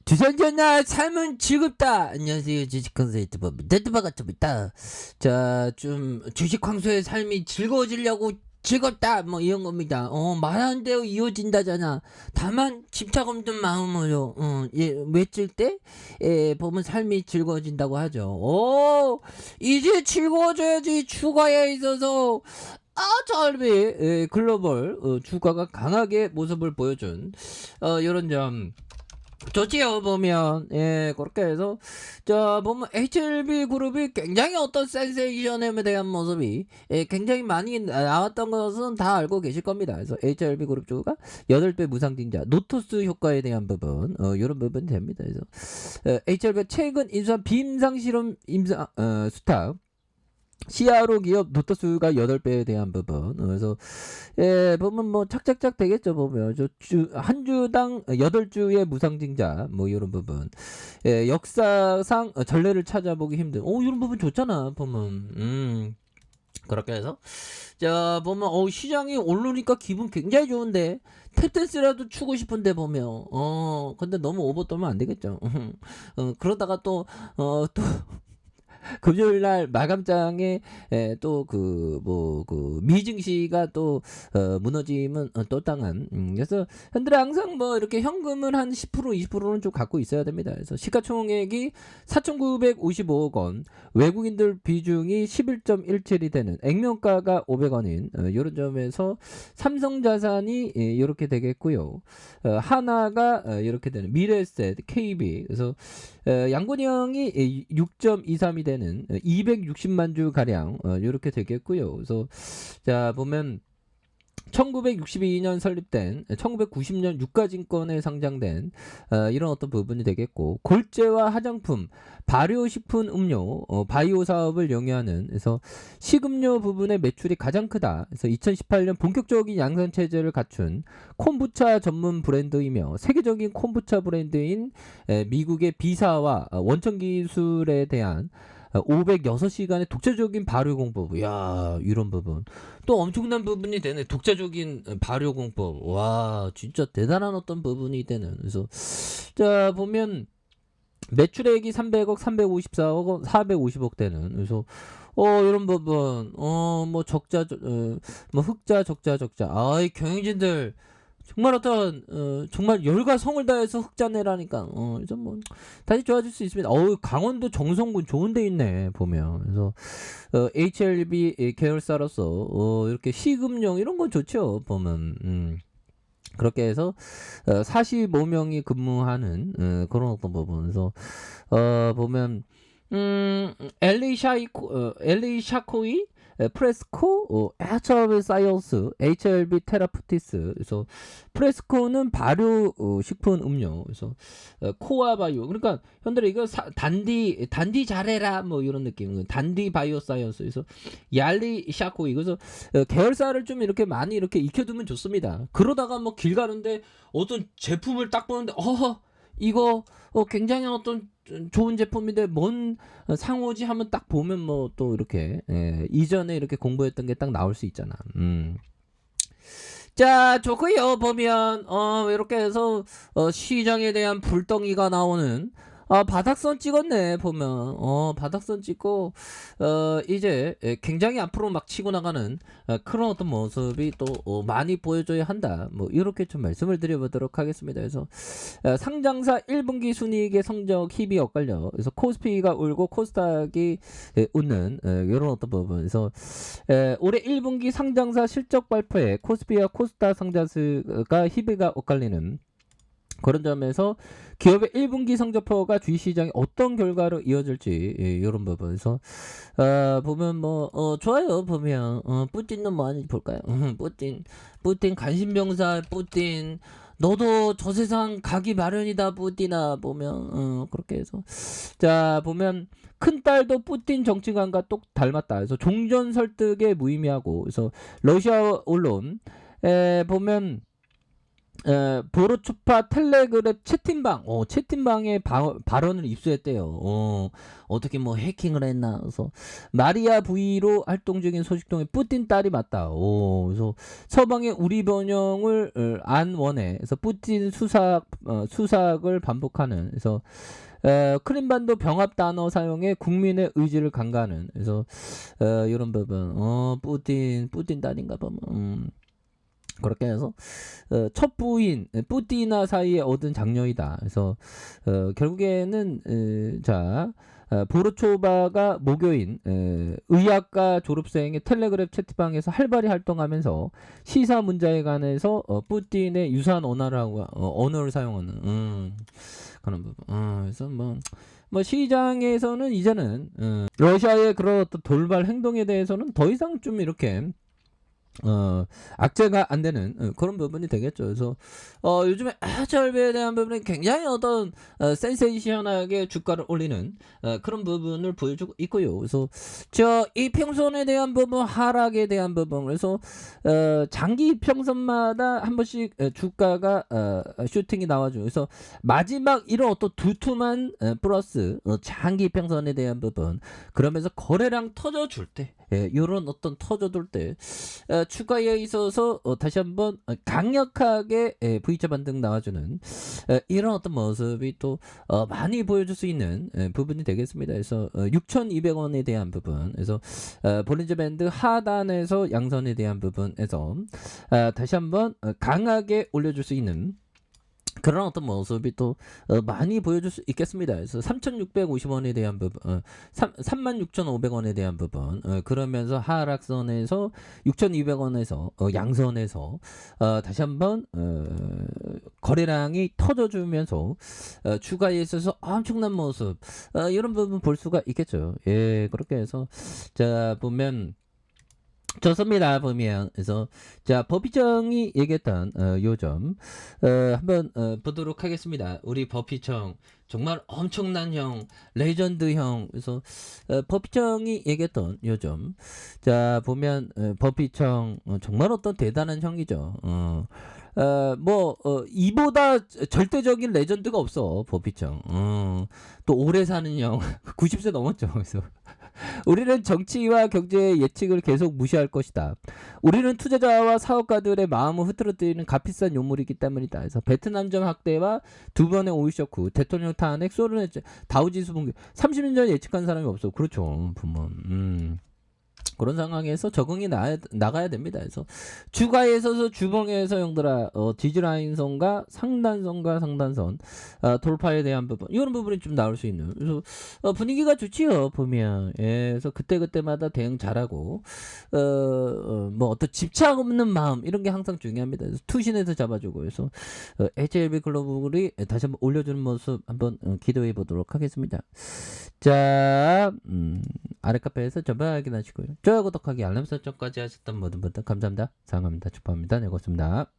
주선전나 삶은 즐겁다. 안녕하세요. 주식 컨설트 반갑습니다. 자, 좀 주식 광수의 삶이 즐거워지려고 즐겁다. 뭐 이런 겁니다. 말하는 대로 이어진다잖아. 다만 집착 없는 마음으로 외칠 때 보면 삶이 즐거워진다고 하죠. 이제 즐거워져야지. 주가에 있어서 아차비 글로벌 주가가 강하게 모습을 보여준 이런 점 좋지요. 보면 그렇게 해서 자 보면 HLB 그룹이 굉장히 어떤 센세이션에 대한 모습이 굉장히 많이 나왔던 것은 다 알고 계실 겁니다. 그래서 HLB 그룹 주가 8배 무상증자 노토스 효과에 대한 부분 이런 부분이 됩니다. 그래서 HLB 최근 인수한 비임상 실험 임상 수탁 CRO 기업 노토스가 8배에 대한 부분. 그래서 보면 뭐 착착착 되겠죠. 보면 한 주당 8주의 무상증자 뭐 이런 부분. 역사상 전례를 찾아보기 힘든. 이런 부분 좋잖아. 보면 그렇게 해서 자 보면 시장이 오르니까 기분 굉장히 좋은데 탭댄스라도 추고 싶은데 보면 근데 너무 오버 떨면 안 되겠죠. 그러다가 또 금요일 날 마감장에 또 미증시가 또 무너짐은 또 당한. 그래서 현재 항상 뭐 이렇게 현금을 한 10% 20%는 좀 갖고 있어야 됩니다. 그래서 시가총액이 4,955억 원, 외국인들 비중이 11.17이 되는 액면가가 500원인 이런 점에서 삼성자산이 이렇게 되겠고요. 하나가 이렇게 되는 미래에셋 KB. 그래서 양곤형이 6.23이 되는 260만 주 가량 이렇게 되겠고요. 그래서 자 보면 1962년 설립된 1990년 유가증권에 상장된 이런 어떤 부분이 되겠고 골재와 화장품, 발효식품 음료, 바이오 사업을 영위하는 그래서 식음료 부분의 매출이 가장 크다. 그래서 2018년 본격적인 양산 체제를 갖춘 콤부차 전문 브랜드이며 세계적인 콤부차 브랜드인 미국의 비사와 원천 기술에 대한 506시간의 독자적인 발효 공법. 야, 이런 부분. 또 엄청난 부분이 되네. 독자적인 발효 공법. 와, 진짜 대단한 어떤 부분이 되는. 그래서 자, 보면 매출액이 300억, 354억 원, 450억 되는. 그래서 이런 부분. 뭐 적자 뭐 흑자, 적자. 아이, 경영진들 정말 어떤 정말 열과 성을 다해서 흑자내라니까 좀 뭐 다시 좋아질 수 있습니다. 강원도 정선군 좋은 데 있네 보면. 그래서 HLB 계열사로서 이렇게 시금용 이런 건 좋죠 보면. 그렇게 해서 45명이 근무하는 그런 어떤 부분. 그래서 보면 엘리 샤코이 프레스코, 해처비 사이언스, HLB 테라푸티스. 그래서 프레스코는 발효 식품 음료. 그래서 코아 바이오. 그러니까 현대로 이거 단디 잘해라 뭐 이런 느낌. 단디 바이오 사이언스. 그래서 얄리 샤코이. 그래서 계열사를 좀 이렇게 많이 이렇게 익혀두면 좋습니다. 그러다가 뭐 길 가는데 어떤 제품을 딱 보는데 이거 굉장히 어떤 좋은 제품인데 뭔 상호지 하면 딱 보면 뭐 또 이렇게 이전에 이렇게 공부했던 게 딱 나올 수 있잖아. 자, 좋고요. 보면 이렇게 해서 시장에 대한 불덩이가 나오는 바닥선 찍었네. 보면 바닥선 찍고 이제 굉장히 앞으로 막 치고 나가는 그런 어떤 모습이 또 많이 보여줘야 한다. 뭐 이렇게 좀 말씀을 드려보도록 하겠습니다. 그래서 상장사 1분기 순이익의 성적 힙이 엇갈려. 그래서 코스피가 울고 코스닥이 웃는 이런 어떤 부분에서 올해 1분기 상장사 실적 발표에 코스피와 코스닥 상장사가 힙이가 엇갈리는 그런 점에서 기업의 1분기 성적표가 주식시장에 어떤 결과로 이어질지 이런 부분에서 보면 뭐 좋아요. 보면 뿌틴은 뭐 하는지 볼까요? 뿌틴 간신병사 뿌틴 너도 저 세상 가기 마련이다 뿌틴아. 보면 그렇게 해서 자 보면 큰딸도 뿌틴 정치관과 똑 닮았다. 그래서 종전 설득에 무의미하고. 그래서 러시아 언론 보면 보로초파 텔레그랩 채팅방, 채팅방에 발언을 입수했대요. 어떻게 뭐 해킹을 했나. 그래서 마리아 V로 활동 중인 소식통의 뿌틴 딸이 맞다. 그래서 서방의 우리 번영을 안 원해. 그래서 뿌틴 수삭을 반복하는. 그래서 크림반도 병합 단어 사용에 국민의 의지를 강가하는. 그래서 이런 부분. 뿌틴 딸인가 보면. 그렇게 해서 첫 부인 뿌띠나 사이에 얻은 장녀이다. 그래서 결국에는 보르초바가 모교인 의학과 졸업생의 텔레그램 채팅방에서 활발히 활동하면서 시사 문제에 관해서 뿌틴의 유사한 언어를 사용하는 그런 부분. 그래서 뭐 시장에서는 이제는 러시아의 그런 어떤 돌발 행동에 대해서는 더 이상 좀 이렇게 악재가 안 되는 그런 부분이 되겠죠. 그래서 요즘에 해철비에 대한 부분이 굉장히 어떤 센세이션하게 주가를 올리는 그런 부분을 보여주고 있고요. 그래서 이 평선에 대한 부분, 하락에 대한 부분, 그래서 장기 평선마다 한 번씩 주가가 슈팅이 나와줘. 그래서 마지막 이런 어떤 두툼한 플러스 장기 평선에 대한 부분, 그러면서 거래량 터져줄 때, 이런 어떤 터져둘 때 추가에 있어서 다시 한번 강력하게 V자 반등 나와주는 이런 어떤 모습이 또 많이 보여줄 수 있는 부분이 되겠습니다. 그래서 6,200원에 대한 부분, 그래서 볼린저 밴드 하단에서 양선에 대한 부분에서 다시 한번 강하게 올려줄 수 있는 그런 어떤 모습이 또 많이 보여줄 수 있겠습니다. 그래서 3,650원에 대한 부분, 36,500원에 대한 부분, 그러면서 하락선에서 6,200원에서 양선에서 다시 한번 거래량이 터져주면서 추가에 있어서 엄청난 모습, 이런 부분 볼 수가 있겠죠. 예, 그렇게 해서 자 보면. 좋습니다. 보면 그래서 버피청이 얘기했던 요점 한번 보도록 하겠습니다. 우리 버피청 정말 엄청난 형, 레전드 형. 그래서 버피청이 얘기했던 요점. 자 보면 버피청 정말 어떤 대단한 형이죠. 이보다 절대적인 레전드가 없어 버피청. 또 오래 사는 형, 90세 넘었죠. 그래서 우리는 정치와 경제의 예측을 계속 무시할 것이다. 우리는 투자자와 사업가들의 마음을 흐트러뜨리는 값비싼 요물이기 때문이다. 그래서 베트남전 확대와 두 번의 오일 쇼크, 대통령 탄핵, 소련의 다우지수 붕괴, 30년 전에 예측한 사람이 없어. 그렇죠. 보면. 그런 상황에서 적응이 나가야 됩니다. 그래서 주가에 있어서 주봉에서 형들아 디즈라인선과 상단선 돌파에 대한 부분 이런 부분이 좀 나올 수 있는 그래서 분위기가 좋지요 보면. 그래서 그때마다 대응 잘하고 어떤 집착 없는 마음 이런 게 항상 중요합니다. 그래서 투신해서 잡아주고 그래서 HLB 글로벌이 다시 한번 올려주는 모습 한번 기도해 보도록 하겠습니다. 자 아래 카페에서 전방 확인하시고요. 좋아요, 구독하기, 알람 설정까지 하셨던 모든 분들 감사합니다. 사랑합니다. 축복합니다. 네, 고맙습니다.